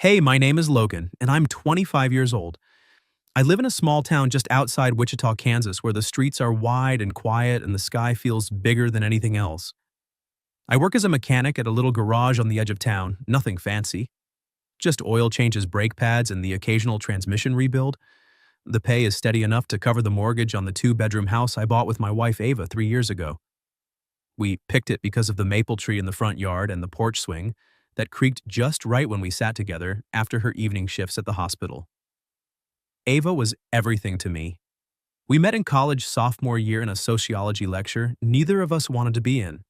Hey, my name is Logan, and I'm 25 years old. I live in a small town just outside Wichita, Kansas, where the streets are wide and quiet and the sky feels bigger than anything else. I work as a mechanic at a little garage on the edge of town, nothing fancy. Just oil changes, brake pads, and the occasional transmission rebuild. The pay is steady enough to cover the mortgage on the two-bedroom house I bought with my wife Ava 3 years ago. We picked it because of the maple tree in the front yard and the porch swing that creaked just right when we sat together after her evening shifts at the hospital. Ava was everything to me. We met in college sophomore year in a sociology lecture neither of us wanted to be in.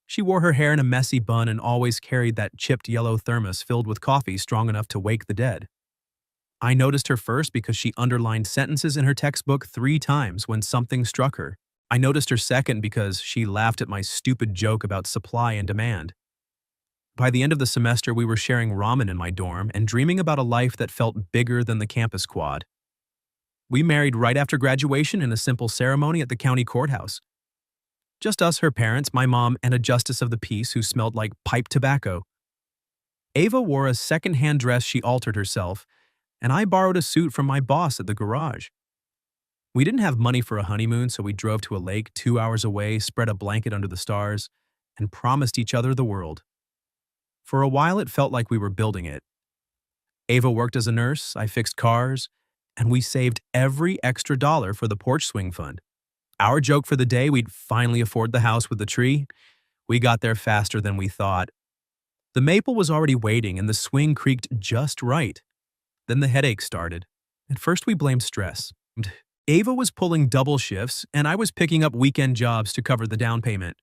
She wore her hair in a messy bun and always carried that chipped yellow thermos filled with coffee strong enough to wake the dead. I noticed her first because she underlined sentences in her textbook 3 times when something struck her. I noticed her second because she laughed at my stupid joke about supply and demand. By the end of the semester, we were sharing ramen in my dorm and dreaming about a life that felt bigger than the campus quad. We married right after graduation in a simple ceremony at the county courthouse. Just us, her parents, my mom, and a justice of the peace who smelled like pipe tobacco. Ava wore a second-hand dress she altered herself, and I borrowed a suit from my boss at the garage. We didn't have money for a honeymoon, so we drove to a lake 2 hours away, spread a blanket under the stars, and promised each other the world. For a while, it felt like we were building it. Ava worked as a nurse, I fixed cars, and we saved every extra dollar for the porch swing fund. Our joke for the day, we'd finally afford the house with the tree. We got there faster than we thought. The maple was already waiting and the swing creaked just right. Then the headache started. At first, we blamed stress. Ava was pulling double shifts, and I was picking up weekend jobs to cover the down payment.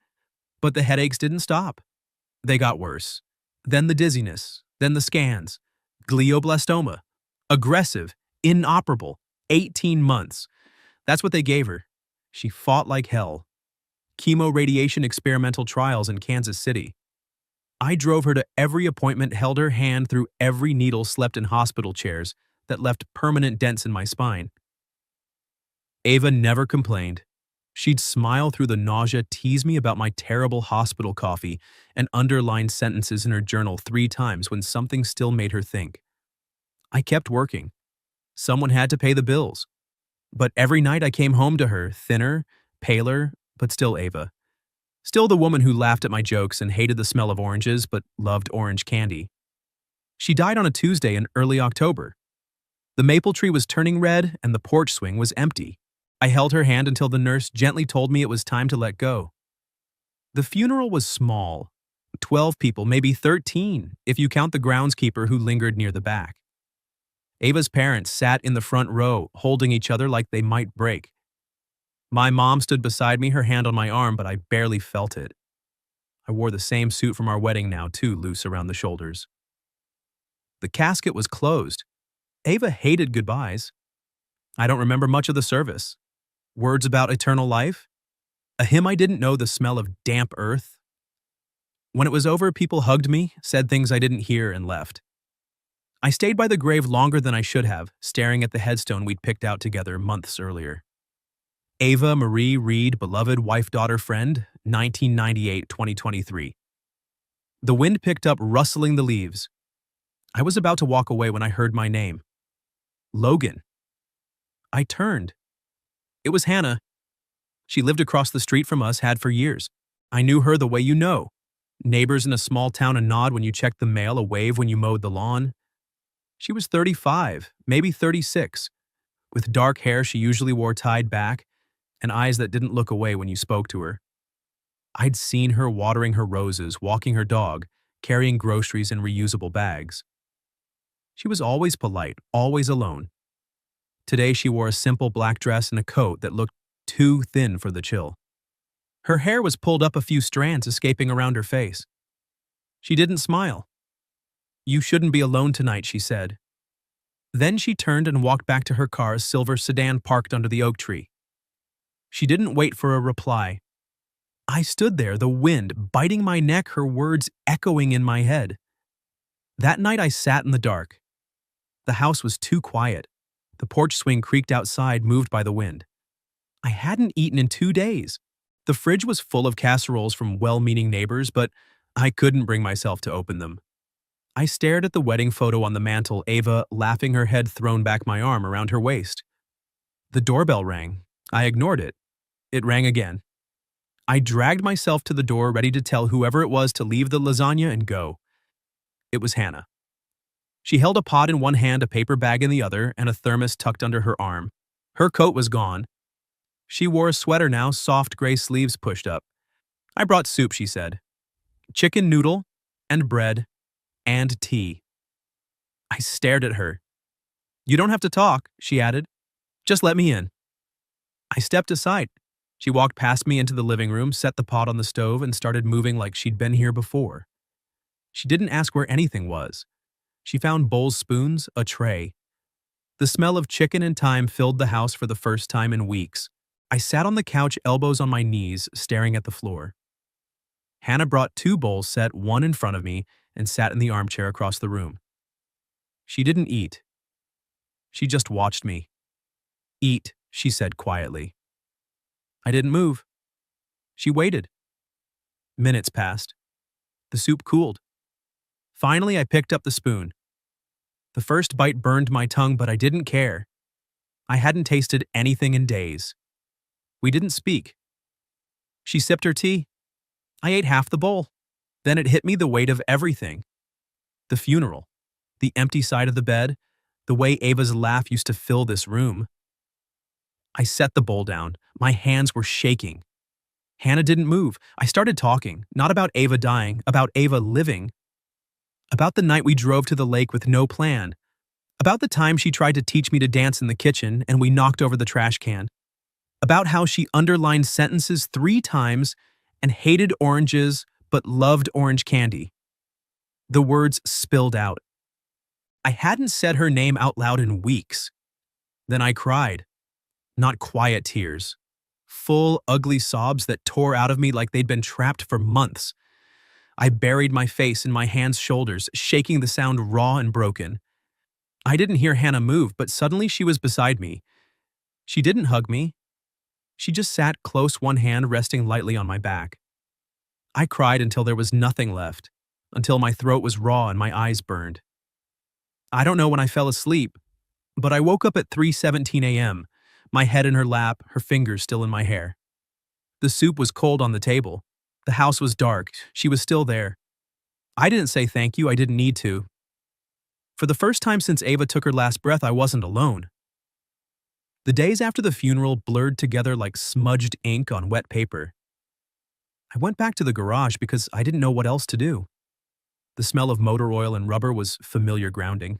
But the headaches didn't stop. They got worse. Then the dizziness, then the scans, glioblastoma, aggressive, inoperable, 18 months. That's what they gave her. She fought like hell. Chemo-radiation experimental trials in Kansas City. I drove her to every appointment, held her hand through every needle, slept in hospital chairs that left permanent dents in my spine. Ava never complained. She'd smile through the nausea, tease me about my terrible hospital coffee, and underline sentences in her journal 3 times when something still made her think. I kept working. Someone had to pay the bills. But every night I came home to her, thinner, paler, but still Ava. Still the woman who laughed at my jokes and hated the smell of oranges, but loved orange candy. She died on a Tuesday in early October. The maple tree was turning red and the porch swing was empty. I held her hand until the nurse gently told me it was time to let go. The funeral was small. 12 people, maybe 13, if you count the groundskeeper who lingered near the back. Ava's parents sat in the front row, holding each other like they might break. My mom stood beside me, her hand on my arm, but I barely felt it. I wore the same suit from our wedding now, too loose around the shoulders. The casket was closed. Ava hated goodbyes. I don't remember much of the service. Words about eternal life? A hymn I didn't know the smell of damp earth? When it was over, people hugged me, said things I didn't hear, and left. I stayed by the grave longer than I should have, staring at the headstone we'd picked out together months earlier. Ava Marie Reed, beloved wife, daughter, friend, 1998-2023. The wind picked up, rustling the leaves. I was about to walk away when I heard my name. Logan. I turned. It was Hannah. She lived across the street from us, had for years. I knew her the way you know. Neighbors in a small town, a nod when you checked the mail, a wave when you mowed the lawn. She was 35, maybe 36. With dark hair she usually wore tied back, and eyes that didn't look away when you spoke to her. I'd seen her watering her roses, walking her dog, carrying groceries in reusable bags. She was always polite, always alone. Today she wore a simple black dress and a coat that looked too thin for the chill. Her hair was pulled up, a few strands escaping around her face. She didn't smile. "You shouldn't be alone tonight," she said. Then she turned and walked back to her car's silver sedan parked under the oak tree. She didn't wait for a reply. I stood there, the wind biting my neck, her words echoing in my head. That night I sat in the dark. The house was too quiet. The porch swing creaked outside, moved by the wind. I hadn't eaten in 2 days. The fridge was full of casseroles from well-meaning neighbors, but I couldn't bring myself to open them. I stared at the wedding photo on the mantel, Ava laughing, her head thrown back, my arm around her waist. The doorbell rang. I ignored it. It rang again. I dragged myself to the door, ready to tell whoever it was to leave the lasagna and go. It was Hannah. She held a pot in one hand, a paper bag in the other, and a thermos tucked under her arm. Her coat was gone. She wore a sweater now, soft gray sleeves pushed up. I brought soup, she said. Chicken noodle, and bread, and tea. I stared at her. You don't have to talk, she added. Just let me in. I stepped aside. She walked past me into the living room, set the pot on the stove, and started moving like she'd been here before. She didn't ask where anything was. She found bowls, spoons, a tray. The smell of chicken and thyme filled the house for the first time in weeks. I sat on the couch, elbows on my knees, staring at the floor. Hannah brought 2 bowls, set one in front of me, and sat in the armchair across the room. She didn't eat. She just watched me. Eat, she said quietly. I didn't move. She waited. Minutes passed. The soup cooled. Finally, I picked up the spoon. The first bite burned my tongue, but I didn't care. I hadn't tasted anything in days. We didn't speak. She sipped her tea. I ate half the bowl. Then it hit me, the weight of everything. The funeral, the empty side of the bed, the way Ava's laugh used to fill this room. I set the bowl down. My hands were shaking. Hannah didn't move. I started talking, not about Ava dying, about Ava living. About the night we drove to the lake with no plan. About the time she tried to teach me to dance in the kitchen and we knocked over the trash can. About how she underlined sentences 3 times and hated oranges but loved orange candy. The words spilled out. I hadn't said her name out loud in weeks. Then I cried. Not quiet tears. Full, ugly sobs that tore out of me like they'd been trapped for months. I buried my face in my hands' shoulders, shaking the sound raw and broken. I didn't hear Hannah move, but suddenly she was beside me. She didn't hug me. She just sat close, one hand resting lightly on my back. I cried until there was nothing left, until my throat was raw and my eyes burned. I don't know when I fell asleep, but I woke up at 3:17 a.m., my head in her lap, her fingers still in my hair. The soup was cold on the table. The house was dark. She was still there. I didn't say thank you. I didn't need to. For the first time since Ava took her last breath, I wasn't alone. The days after the funeral blurred together like smudged ink on wet paper. I went back to the garage because I didn't know what else to do. The smell of motor oil and rubber was familiar grounding.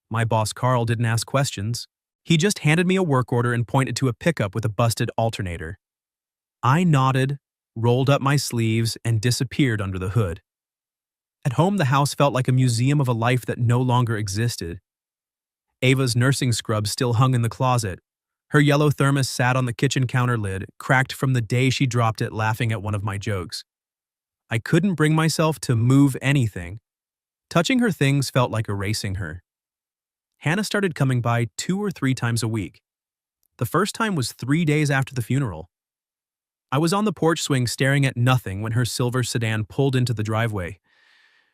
My boss Carl didn't ask questions. He just handed me a work order and pointed to a pickup with a busted alternator. I nodded, rolled up my sleeves, and disappeared under the hood. At home, the house felt like a museum of a life that no longer existed. Ava's nursing scrub still hung in the closet. Her yellow thermos sat on the kitchen counter lid, cracked from the day she dropped it laughing at one of my jokes. I couldn't bring myself to move anything. Touching her things felt like erasing her. Hannah started coming by 2 or 3 times a week. The first time was 3 days after the funeral. I was on the porch swing staring at nothing when her silver sedan pulled into the driveway.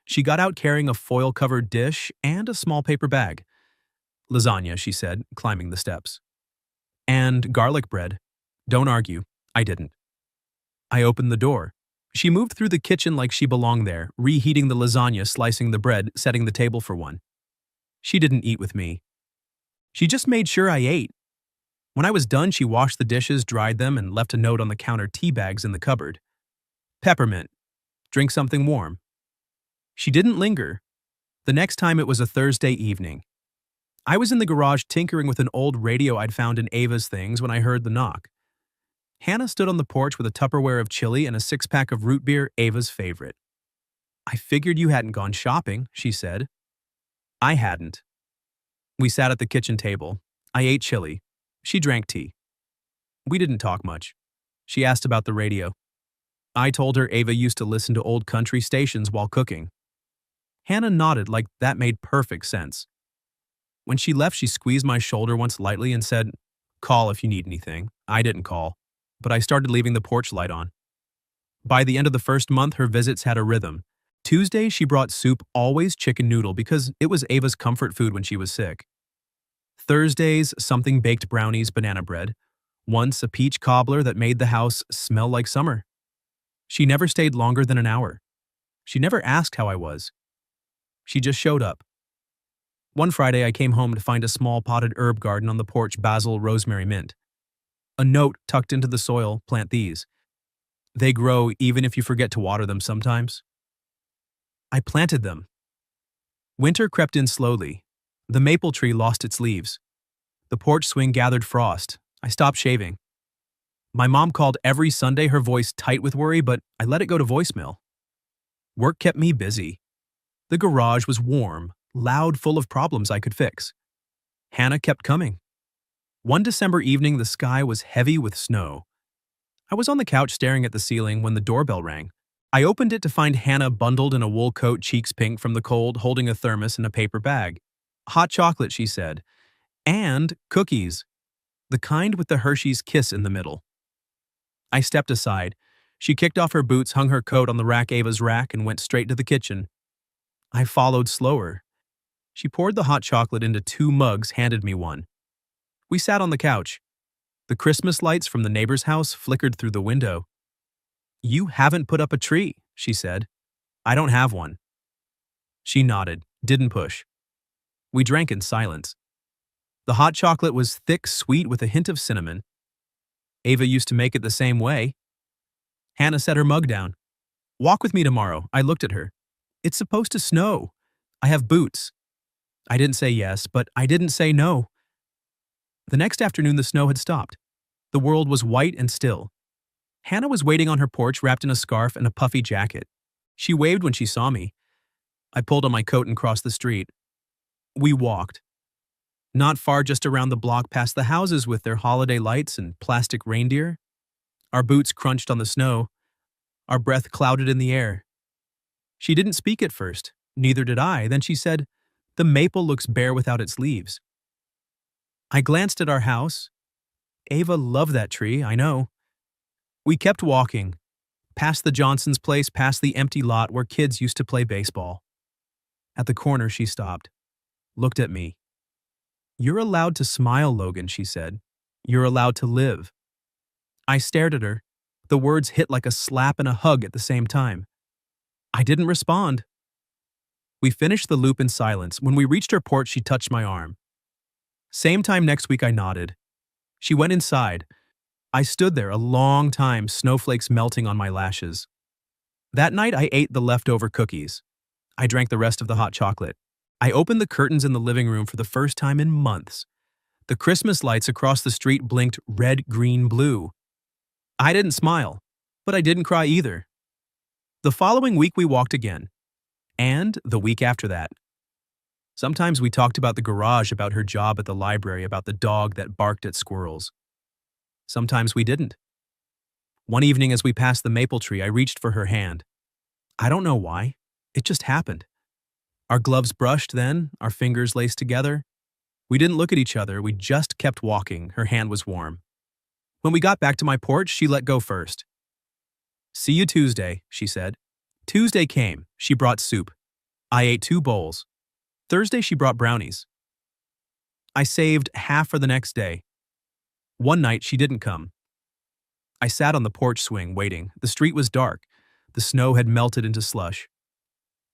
She got out carrying a foil-covered dish and a small paper bag. Lasagna, she said, climbing the steps. And garlic bread. Don't argue. I didn't. I opened the door. She moved through the kitchen like she belonged there, reheating the lasagna, slicing the bread, setting the table for one. She didn't eat with me. She just made sure I ate. When I was done, she washed the dishes, dried them, and left a note on the counter, tea bags in the cupboard. Peppermint. Drink something warm. She didn't linger. The next time it was a Thursday evening. I was in the garage tinkering with an old radio I'd found in Ava's things when I heard the knock. Hannah stood on the porch with a Tupperware of chili and a 6-pack of root beer, Ava's favorite. I figured you hadn't gone shopping, she said. I hadn't. We sat at the kitchen table. I ate chili. She drank tea. We didn't talk much. She asked about the radio. I told her Ava used to listen to old country stations while cooking. Hannah nodded like that made perfect sense. When she left, she squeezed my shoulder once lightly and said, "Call if you need anything." I didn't call, but I started leaving the porch light on. By the end of the first month, her visits had a rhythm. Tuesday, she brought soup, always chicken noodle, because it was Ava's comfort food when she was sick. Thursdays, something baked brownies, banana bread. Once, a peach cobbler that made the house smell like summer. She never stayed longer than an hour. She never asked how I was. She just showed up. One Friday, I came home to find a small potted herb garden on the porch: basil, rosemary, mint. A note tucked into the soil: plant these. They grow even if you forget to water them sometimes. I planted them. Winter crept in slowly. The maple tree lost its leaves. The porch swing gathered frost. I stopped shaving. My mom called every Sunday, her voice tight with worry, but I let it go to voicemail. Work kept me busy. The garage was warm, loud, full of problems I could fix. Hannah kept coming. One December evening, the sky was heavy with snow. I was on the couch staring at the ceiling when the doorbell rang. I opened it to find Hannah bundled in a wool coat, cheeks pink from the cold, holding a thermos and a paper bag. Hot chocolate, she said. And cookies. The kind with the Hershey's kiss in the middle. I stepped aside. She kicked off her boots, hung her coat on the rack, Ava's rack, and went straight to the kitchen. I followed slower. She poured the hot chocolate into 2 mugs, handed me one. We sat on the couch. The Christmas lights from the neighbor's house flickered through the window. You haven't put up a tree, she said. I don't have one. She nodded, didn't push. We drank in silence. The hot chocolate was thick, sweet, with a hint of cinnamon. Ava used to make it the same way. Hannah set her mug down. Walk with me tomorrow. I looked at her. It's supposed to snow. I have boots. I didn't say yes, but I didn't say no. The next afternoon, the snow had stopped. The world was white and still. Hannah was waiting on her porch, wrapped in a scarf and a puffy jacket. She waved when she saw me. I pulled on my coat and crossed the street. We walked. Not far, just around the block, past the houses with their holiday lights and plastic reindeer. Our boots crunched on the snow. Our breath clouded in the air. She didn't speak at first. Neither did I. Then she said, "The maple looks bare without its leaves." I glanced at our house. Ava loved that tree, I know. We kept walking, past the Johnson's place, past the empty lot where kids used to play baseball. At the corner, she stopped, looked at me. You're allowed to smile, Logan, she said. You're allowed to live. I stared at her. The words hit like a slap and a hug at the same time. I didn't respond. We finished the loop in silence. When we reached her porch, she touched my arm. Same time next week, I nodded. She went inside. I stood there a long time, snowflakes melting on my lashes. That night, I ate the leftover cookies. I drank the rest of the hot chocolate. I opened the curtains in the living room for the first time in months. The Christmas lights across the street blinked red, green, blue. I didn't smile, but I didn't cry either. The following week, we walked again. And the week after that. Sometimes we talked about the garage, about her job at the library, about the dog that barked at squirrels. Sometimes we didn't. One evening as we passed the maple tree, I reached for her hand. I don't know why. It just happened. Our gloves brushed then, our fingers laced together. We didn't look at each other, we just kept walking. Her hand was warm. When we got back to my porch, she let go first. See you Tuesday, she said. Tuesday came. She brought soup. I ate 2 bowls. Thursday, she brought brownies. I saved half for the next day. One night, she didn't come. I sat on the porch swing, waiting. The street was dark. The snow had melted into slush.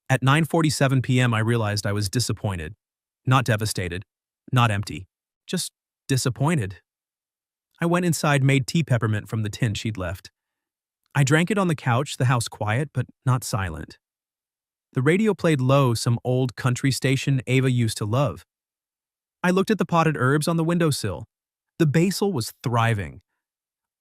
At 9:47 p.m., I realized I was disappointed. Not devastated. Not empty. Just disappointed. I went inside, made tea peppermint from the tin she'd left. I drank it on the couch, the house quiet, but not silent. The radio played low, some old country station Ava used to love. I looked at the potted herbs on the windowsill. The basil was thriving.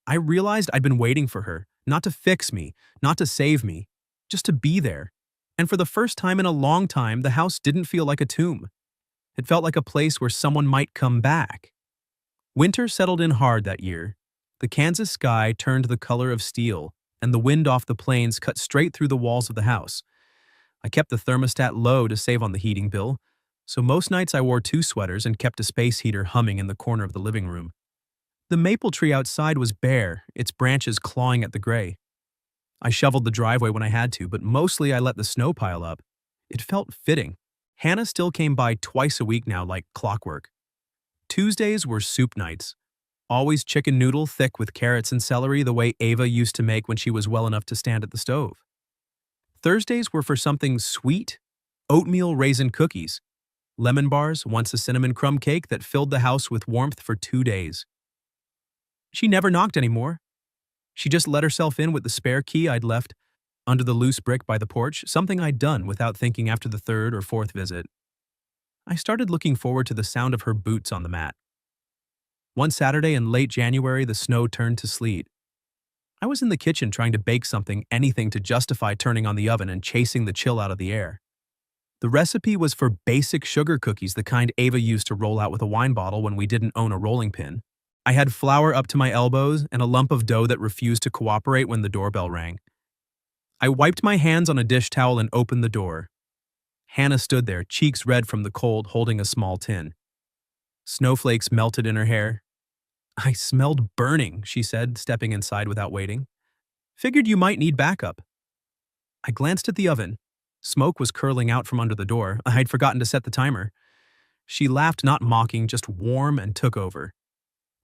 I realized I'd been waiting for her, not to fix me, not to save me, just to be there. And for the first time in a long time, the house didn't feel like a tomb. It felt like a place where someone might come back. Winter settled in hard that year. The Kansas sky turned the color of steel, and the wind off the plains cut straight through the walls of the house. I kept the thermostat low to save on the heating bill, so most nights I wore 2 sweaters and kept a space heater humming in the corner of the living room. The maple tree outside was bare, its branches clawing at the gray. I shoveled the driveway when I had to, but mostly I let the snow pile up. It felt fitting. Hannah still came by twice a week now like clockwork. Tuesdays were soup nights. Always chicken noodle thick with carrots and celery the way Ava used to make when she was well enough to stand at the stove. Thursdays were for something sweet, oatmeal raisin cookies, lemon bars, once a cinnamon crumb cake that filled the house with warmth for 2 days. She never knocked anymore. She just let herself in with the spare key I'd left under the loose brick by the porch, something I'd done without thinking after the third or fourth visit. I started looking forward to the sound of her boots on the mat. One Saturday in late January, the snow turned to sleet. I was in the kitchen trying to bake something, anything to justify turning on the oven and chasing the chill out of the air. The recipe was for basic sugar cookies, the kind Ava used to roll out with a wine bottle when we didn't own a rolling pin. I had flour up to my elbows and a lump of dough that refused to cooperate when the doorbell rang. I wiped my hands on a dish towel and opened the door. Hannah stood there, cheeks red from the cold, holding a small tin. Snowflakes melted in her hair. "I smelled burning," she said, stepping inside without waiting. "Figured you might need backup." I glanced at the oven. Smoke was curling out from under the door. I'd forgotten to set the timer. She laughed, not mocking, just warm, and took over.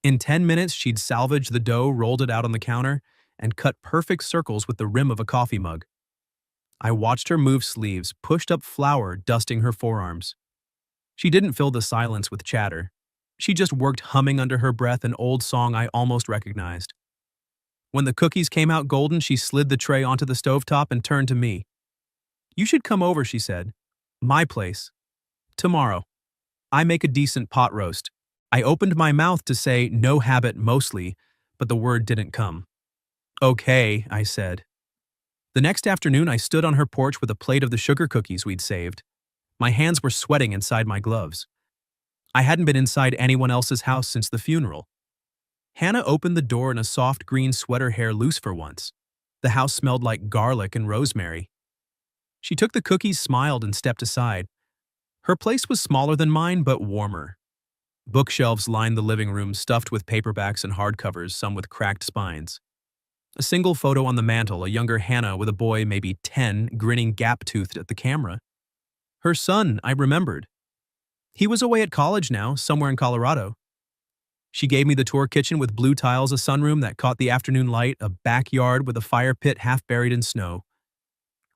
In 10 minutes, she'd salvaged the dough, rolled it out on the counter, and cut perfect circles with the rim of a coffee mug. I watched her move sleeves, pushed up flour, dusting her forearms. She didn't fill the silence with chatter. She just worked, humming under her breath an old song I almost recognized. When the cookies came out golden, she slid the tray onto the stovetop and turned to me. "You should come over," she said. "My place. Tomorrow. I make a decent pot roast." I opened my mouth to say no habit mostly, but the word didn't come. "Okay," I said. The next afternoon, I stood on her porch with a plate of the sugar cookies we'd saved. My hands were sweating inside my gloves. I hadn't been inside anyone else's house since the funeral. Hannah opened the door in a soft green sweater, hair loose for once. The house smelled like garlic and rosemary. She took the cookies, smiled, and stepped aside. Her place was smaller than mine, but warmer. Bookshelves lined the living room, stuffed with paperbacks and hardcovers, some with cracked spines. A single photo on the mantel, a younger Hannah with a boy maybe 10, grinning gap-toothed at the camera. Her son, I remembered. He was away at college now, somewhere in Colorado. She gave me the tour kitchen with blue tiles, a sunroom that caught the afternoon light, a backyard with a fire pit half buried in snow.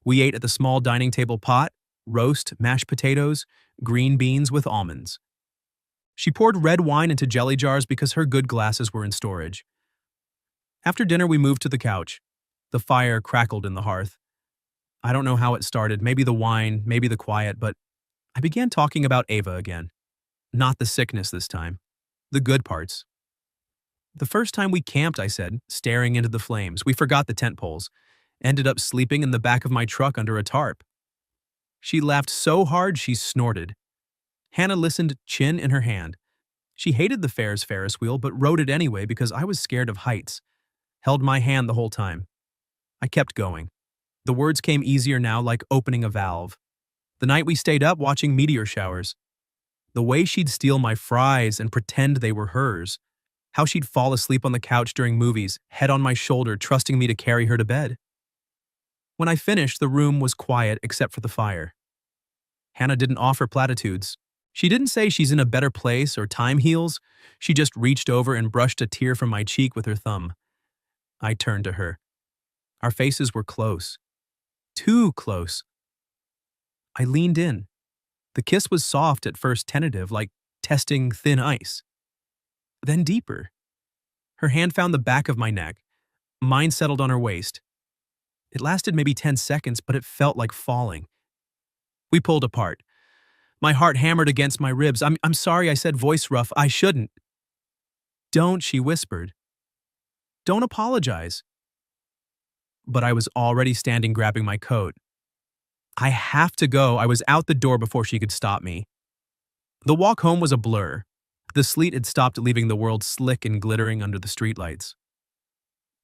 We ate at the small dining table pot, roast, mashed potatoes, green beans with almonds. She poured red wine into jelly jars because her good glasses were in storage. After dinner, we moved to the couch. The fire crackled in the hearth. I don't know how it started, maybe the wine, maybe the quiet, but I began talking about Ava again. Not the sickness this time. The good parts. "The first time we camped," I said, staring into the flames, "we forgot the tent poles. Ended up sleeping in the back of my truck under a tarp." She laughed so hard she snorted. Hannah listened, chin in her hand. She hated the fair's Ferris wheel, but rode it anyway because I was scared of heights. Held my hand the whole time. I kept going. The words came easier now, like opening a valve. The night we stayed up watching meteor showers. The way she'd steal my fries and pretend they were hers. How she'd fall asleep on the couch during movies, head on my shoulder, trusting me to carry her to bed. When I finished, the room was quiet except for the fire. Hannah didn't offer platitudes. She didn't say she's in a better place or time heals. She just reached over and brushed a tear from my cheek with her thumb. I turned to her. Our faces were close. Too close. I leaned in. The kiss was soft, at first tentative, like testing thin ice. Then deeper. Her hand found the back of my neck. Mine settled on her waist. It lasted maybe 10 seconds, but it felt like falling. We pulled apart. My heart hammered against my ribs. I'm sorry," I said, voice rough. "I shouldn't." "Don't," she whispered. "Don't apologize." But I was already standing, grabbing my coat. "I have to go." I was out the door before she could stop me. The walk home was a blur. The sleet had stopped, leaving the world slick and glittering under the streetlights.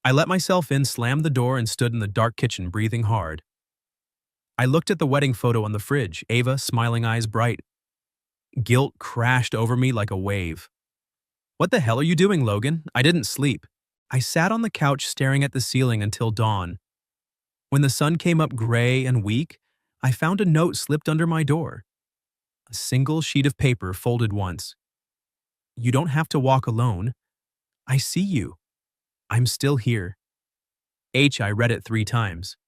I let myself in, slammed the door, and stood in the dark kitchen, breathing hard. I looked at the wedding photo on the fridge, Ava, smiling eyes bright. Guilt crashed over me like a wave. "What the hell are you doing, Logan? I didn't sleep." I sat on the couch staring at the ceiling until dawn. When the sun came up gray and weak, I found a note slipped under my door. A single sheet of paper folded once. You don't have to walk alone. I see you. I'm still here. I read it 3 times.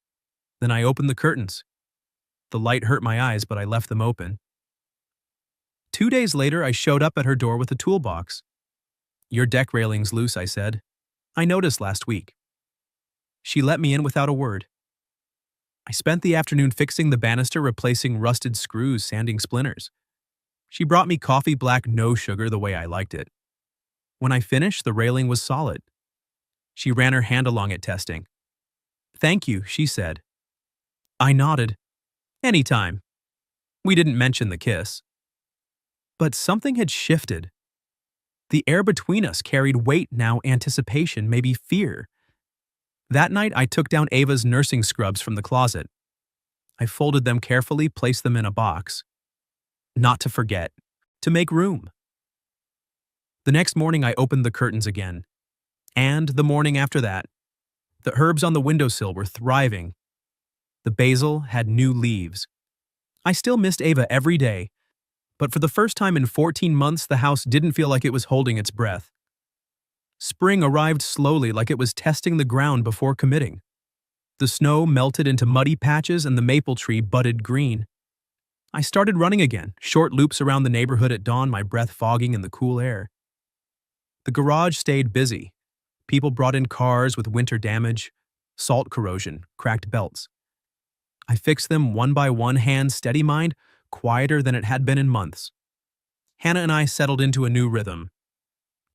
Then I opened the curtains. The light hurt my eyes, but I left them open. 2 days later, I showed up at her door with a toolbox. Your deck railing's loose, I said. I noticed last week. She let me in without a word. I spent the afternoon fixing the banister, replacing rusted screws, sanding splinters. She brought me coffee black, no sugar, the way I liked it. When I finished, the railing was solid. She ran her hand along it, testing. Thank you, she said. I nodded. Anytime. We didn't mention the kiss. But something had shifted. The air between us carried weight, now anticipation, maybe fear. That night, I took down Ava's nursing scrubs from the closet. I folded them carefully, placed them in a box. Not to forget, to make room. The next morning, I opened the curtains again. And the morning after that. The herbs on the windowsill were thriving. The basil had new leaves. I still missed Ava every day, but for the first time in 14 months, the house didn't feel like it was holding its breath. Spring arrived slowly, like it was testing the ground before committing. The snow melted into muddy patches and the maple tree budded green. I started running again, short loops around the neighborhood at dawn, my breath fogging in the cool air. The garage stayed busy. People brought in cars with winter damage, salt corrosion, cracked belts. I fixed them one by one, hand steady, mind quieter than it had been in months. Hannah and I settled into a new rhythm.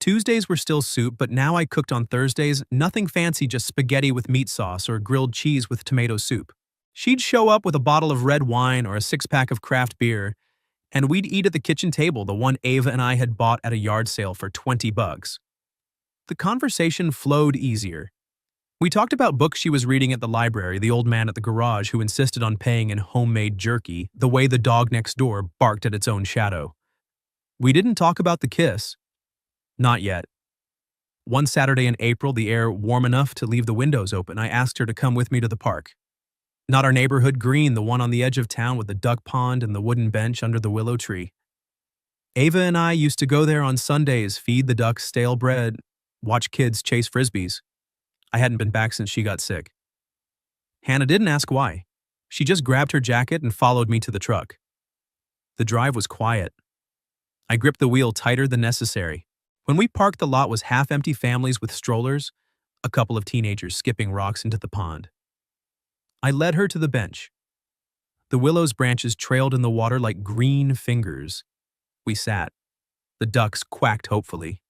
Tuesdays were still soup, but now I cooked on Thursdays, nothing fancy, just spaghetti with meat sauce or grilled cheese with tomato soup. She'd show up with a bottle of red wine or a 6-pack of craft beer, and we'd eat at the kitchen table, the one Ava and I had bought at a yard sale for $20. The conversation flowed easier. We talked about books she was reading at the library, the old man at the garage who insisted on paying in homemade jerky, the way the dog next door barked at its own shadow. We didn't talk about the kiss. Not yet. One Saturday in April, the air warm enough to leave the windows open, I asked her to come with me to the park. Not our neighborhood green, the one on the edge of town with the duck pond and the wooden bench under the willow tree. Ava and I used to go there on Sundays, feed the ducks stale bread, watch kids chase frisbees. I hadn't been back since she got sick. Hannah didn't ask why. She just grabbed her jacket and followed me to the truck. The drive was quiet. I gripped the wheel tighter than necessary. When we parked, the lot was half-empty families with strollers, a couple of teenagers skipping rocks into the pond. I led her to the bench. The willow's branches trailed in the water like green fingers. We sat. The ducks quacked hopefully.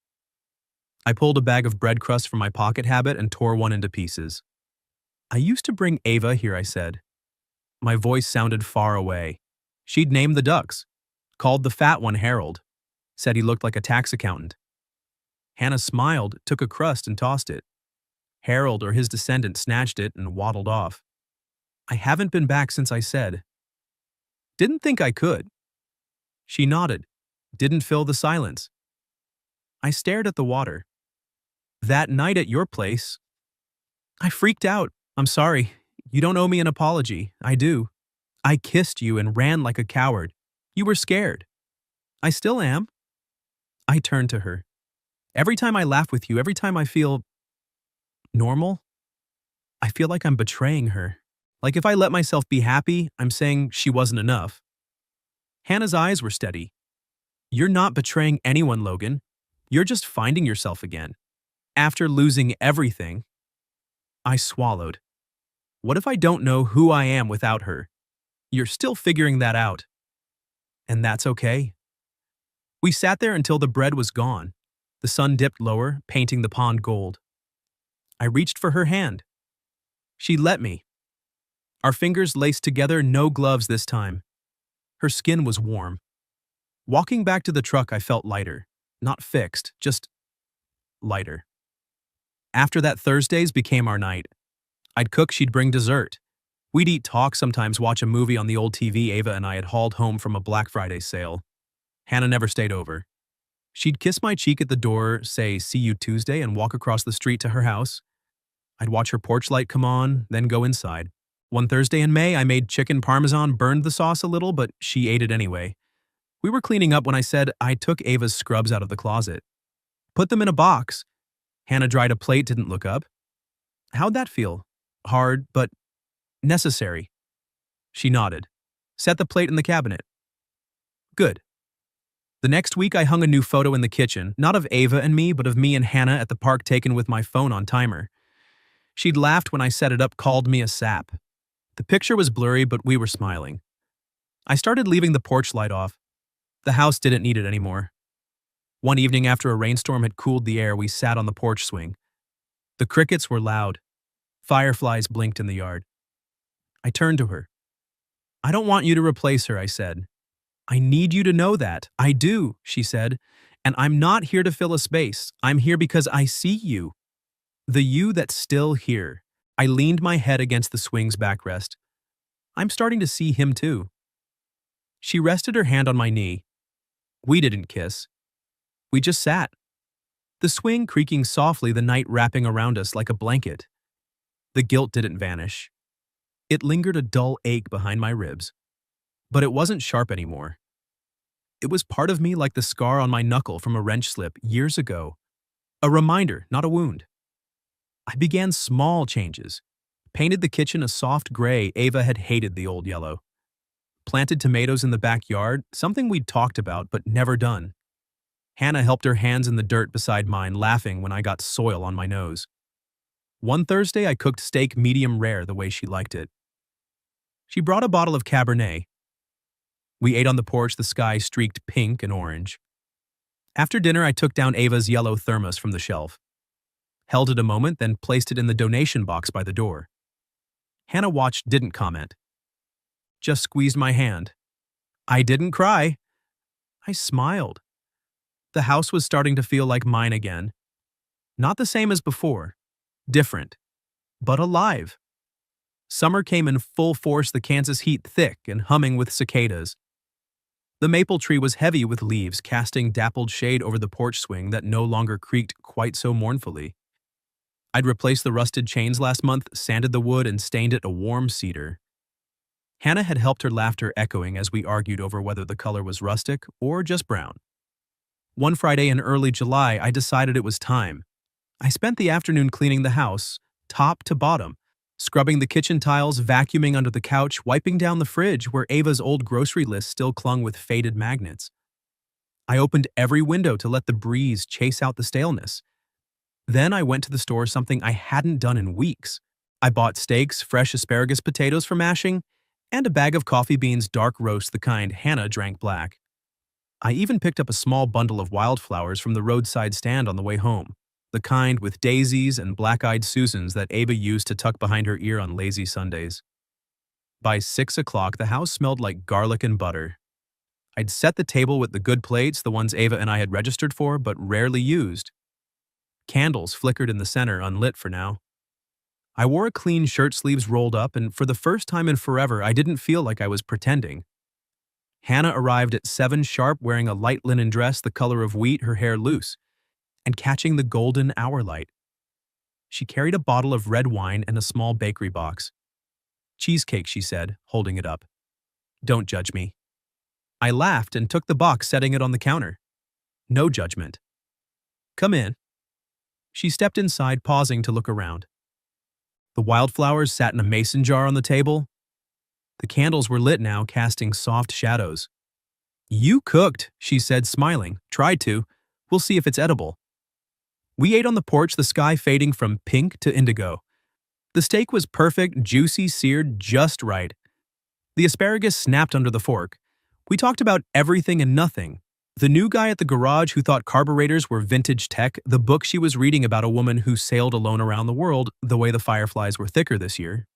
I pulled a bag of bread crusts from my pocket habit and tore one into pieces. I used to bring Ava here, I said. My voice sounded far away. She'd named the ducks, called the fat one Harold, said he looked like a tax accountant. Hannah smiled, took a crust and tossed it. Harold or his descendant snatched it and waddled off. I haven't been back since I said. Didn't think I could. She nodded, didn't fill the silence. I stared at the water. That night at your place, I freaked out. I'm sorry. You don't owe me an apology. I do. I kissed you and ran like a coward. You were scared. I still am. I turned to her. Every time I laugh with you, every time I feel normal, I feel like I'm betraying her. Like if I let myself be happy, I'm saying she wasn't enough. Hannah's eyes were steady. You're not betraying anyone, Logan. You're just finding yourself again. After losing everything, I swallowed. What if I don't know who I am without her? You're still figuring that out. And that's okay. We sat there until the bread was gone. The sun dipped lower, painting the pond gold. I reached for her hand. She let me. Our fingers laced together, no gloves this time. Her skin was warm. Walking back to the truck, I felt lighter. Not fixed, just lighter. After that, Thursdays became our night. I'd cook, she'd bring dessert. We'd eat, talk, sometimes watch a movie on the old TV Ava and I had hauled home from a Black Friday sale. Hannah never stayed over. She'd kiss my cheek at the door, say, "See you Tuesday," and walk across the street to her house. I'd watch her porch light come on, then go inside. One Thursday in May, I made chicken parmesan, burned the sauce a little, but she ate it anyway. We were cleaning up when I said I took Ava's scrubs out of the closet. Put them in a box. Hannah dried a plate, didn't look up. How'd that feel? Hard, but necessary. She nodded. Set the plate in the cabinet. Good. The next week, I hung a new photo in the kitchen, not of Ava and me, but of me and Hannah at the park taken with my phone on timer. She'd laughed when I set it up, called me a sap. The picture was blurry, but we were smiling. I started leaving the porch light off. The house didn't need it anymore. One evening after a rainstorm had cooled the air, we sat on the porch swing. The crickets were loud. Fireflies blinked in the yard. I turned to her. I don't want you to replace her, I said. I need you to know that. I do, she said. And I'm not here to fill a space. I'm here because I see you. The you that's still here. I leaned my head against the swing's backrest. I'm starting to see him too. She rested her hand on my knee. We didn't kiss. We just sat. The swing creaking softly, the night wrapping around us like a blanket. The guilt didn't vanish. It lingered a dull ache behind my ribs. But it wasn't sharp anymore. It was part of me like the scar on my knuckle from a wrench slip years ago. A reminder, not a wound. I began small changes. Painted the kitchen a soft gray. Ava had hated the old yellow. Planted tomatoes in the backyard, something we'd talked about but never done. Hannah helped her hands in the dirt beside mine, laughing when I got soil on my nose. One Thursday, I cooked steak medium rare the way she liked it. She brought a bottle of Cabernet. We ate on the porch, the sky streaked pink and orange. After dinner, I took down Ava's yellow thermos from the shelf. Held it a moment, then placed it in the donation box by the door. Hannah watched, didn't comment. Just squeezed my hand. I didn't cry. I smiled. The house was starting to feel like mine again. Not the same as before. Different. But alive. Summer came in full force, the Kansas heat thick and humming with cicadas. The maple tree was heavy with leaves, casting dappled shade over the porch swing that no longer creaked quite so mournfully. I'd replaced the rusted chains last month, sanded the wood, and stained it a warm cedar. Hannah had helped, her laughter echoing as we argued over whether the color was rustic or just brown. One Friday in early July, I decided it was time. I spent the afternoon cleaning the house, top to bottom, scrubbing the kitchen tiles, vacuuming under the couch, wiping down the fridge where Ava's old grocery list still clung with faded magnets. I opened every window to let the breeze chase out the staleness. Then I went to the store, something I hadn't done in weeks. I bought steaks, fresh asparagus potatoes for mashing, and a bag of coffee beans, dark roast, the kind Hannah drank black. I even picked up a small bundle of wildflowers from the roadside stand on the way home, the kind with daisies and black-eyed Susans that Ava used to tuck behind her ear on lazy Sundays. By 6 o'clock, the house smelled like garlic and butter. I'd set the table with the good plates, the ones Ava and I had registered for but rarely used. Candles flickered in the center, unlit for now. I wore a clean shirt, sleeves rolled up, and for the first time in forever, I didn't feel like I was pretending. Hannah arrived at 7 sharp, wearing a light linen dress the color of wheat, her hair loose, and catching the golden hour light. She carried a bottle of red wine and a small bakery box. Cheesecake, she said, holding it up. Don't judge me. I laughed and took the box, setting it on the counter. No judgment. Come in. She stepped inside, pausing to look around. The wildflowers sat in a mason jar on the table. The candles were lit now, casting soft shadows. You cooked, she said, smiling. Tried to. We'll see if it's edible. We ate on the porch, the sky fading from pink to indigo. The steak was perfect, juicy, seared just right. The asparagus snapped under the fork. We talked about everything and nothing. The new guy at the garage who thought carburetors were vintage tech, the book she was reading about a woman who sailed alone around the world, the way the fireflies were thicker this year.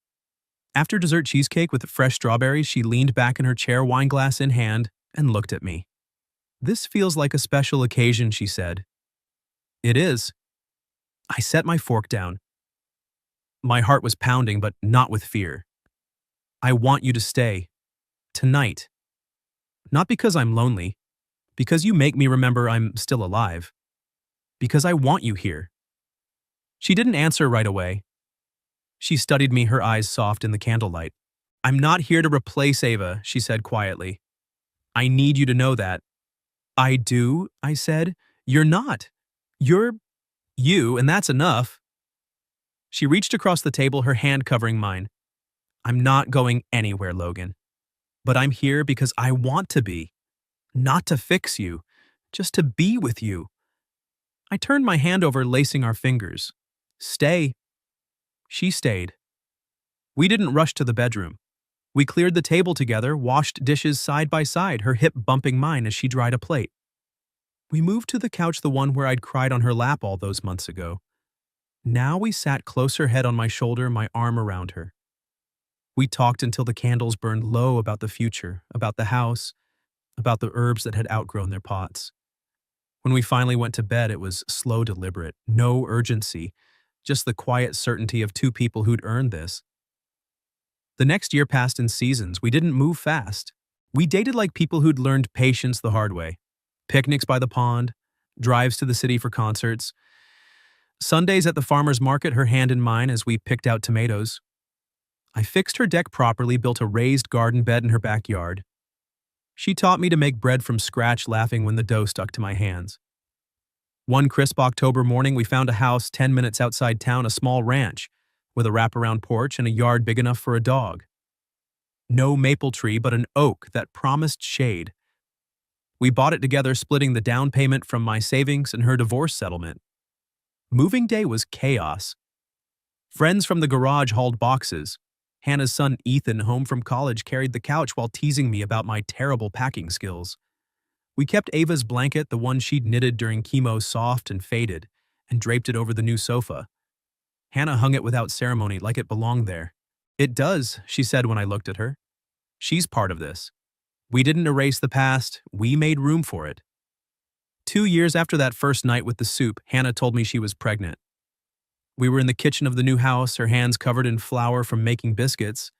After dessert cheesecake with fresh strawberries, she leaned back in her chair, wine glass in hand, and looked at me. This feels like a special occasion, she said. It is. I set my fork down. My heart was pounding, but not with fear. I want you to stay. Tonight. Not because I'm lonely. Because you make me remember I'm still alive. Because I want you here. She didn't answer right away. She studied me, her eyes soft in the candlelight. I'm not here to replace Ava, she said quietly. I need you to know that. I do, I said. You're not. You're you, and that's enough. She reached across the table, her hand covering mine. I'm not going anywhere, Logan. But I'm here because I want to be. Not to fix you, just to be with you. I turned my hand over, lacing our fingers. Stay. She stayed. We didn't rush to the bedroom. We cleared the table together, washed dishes side by side, her hip bumping mine as she dried a plate. We moved to the couch, the one where I'd cried on her lap all those months ago. Now we sat close, her head on my shoulder, my arm around her. We talked until the candles burned low, about the future, about the house, about the herbs that had outgrown their pots. When we finally went to bed, it was slow, deliberate, no urgency, just the quiet certainty of two people who'd earned this. The next year passed in seasons. We didn't move fast. We dated like people who'd learned patience the hard way. Picnics by the pond, drives to the city for concerts, Sundays at the farmer's market, her hand in mine as we picked out tomatoes. I fixed her deck properly, built a raised garden bed in her backyard. She taught me to make bread from scratch, laughing when the dough stuck to my hands. One crisp October morning, we found a house 10 minutes outside town, a small ranch, with a wraparound porch and a yard big enough for a dog. No maple tree, but an oak that promised shade. We bought it together, splitting the down payment from my savings and her divorce settlement. Moving day was chaos. Friends from the garage hauled boxes. Hannah's son Ethan, home from college, carried the couch while teasing me about my terrible packing skills. We kept Ava's blanket, the one she'd knitted during chemo, soft and faded, and draped it over the new sofa. Hannah hung it without ceremony, like it belonged there. It does, she said when I looked at her. She's part of this. We didn't erase the past, we made room for it. 2 years after that first night with the soup, Hannah told me she was pregnant. We were in the kitchen of the new house, her hands covered in flour from making biscuits.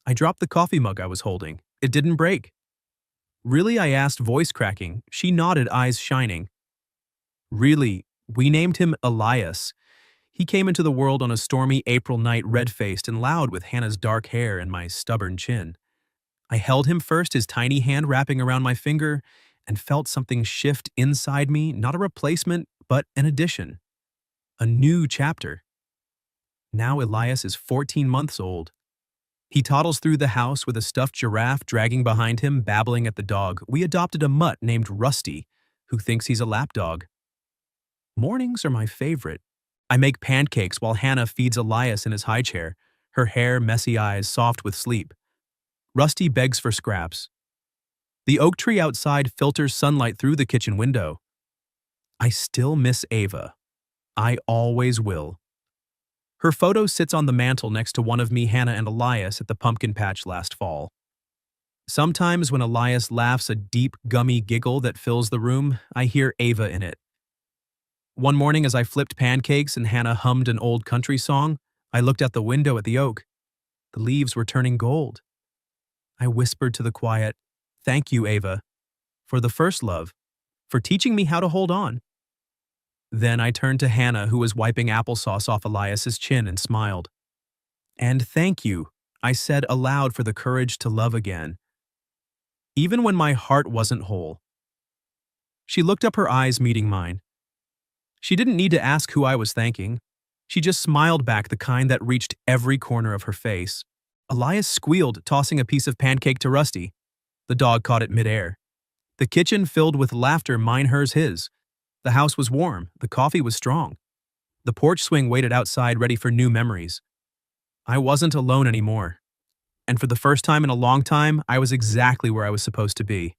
I dropped the coffee mug I was holding. It didn't break. Really, I asked, voice cracking. She nodded, eyes shining. Really, we named him Elias. He came into the world on a stormy April night, red-faced and loud, with Hannah's dark hair and my stubborn chin. I held him first, his tiny hand wrapping around my finger, and felt something shift inside me, not a replacement, but an addition. A new chapter. Now Elias is 14 months old. He toddles through the house with a stuffed giraffe dragging behind him, babbling at the dog. We adopted a mutt named Rusty, who thinks he's a lapdog. Mornings are my favorite. I make pancakes while Hannah feeds Elias in his high chair, her hair, messy eyes soft with sleep. Rusty begs for scraps. The oak tree outside filters sunlight through the kitchen window. I still miss Ava. I always will. Her photo sits on the mantel next to one of me, Hannah, and Elias at the pumpkin patch last fall. Sometimes when Elias laughs a deep, gummy giggle that fills the room, I hear Ava in it. One morning as I flipped pancakes and Hannah hummed an old country song, I looked out the window at the oak. The leaves were turning gold. I whispered to the quiet, "Thank you, Ava, for the first love, for teaching me how to hold on." Then I turned to Hannah, who was wiping applesauce off Elias's chin, and smiled. "And thank you," I said aloud, "for the courage to love again, even when my heart wasn't whole." She looked up, her eyes meeting mine. She didn't need to ask who I was thanking. She just smiled back, the kind that reached every corner of her face. Elias squealed, tossing a piece of pancake to Rusty. The dog caught it midair. The kitchen filled with laughter, mine, hers, his. The house was warm, the coffee was strong. The porch swing waited outside, ready for new memories. I wasn't alone anymore. And for the first time in a long time, I was exactly where I was supposed to be.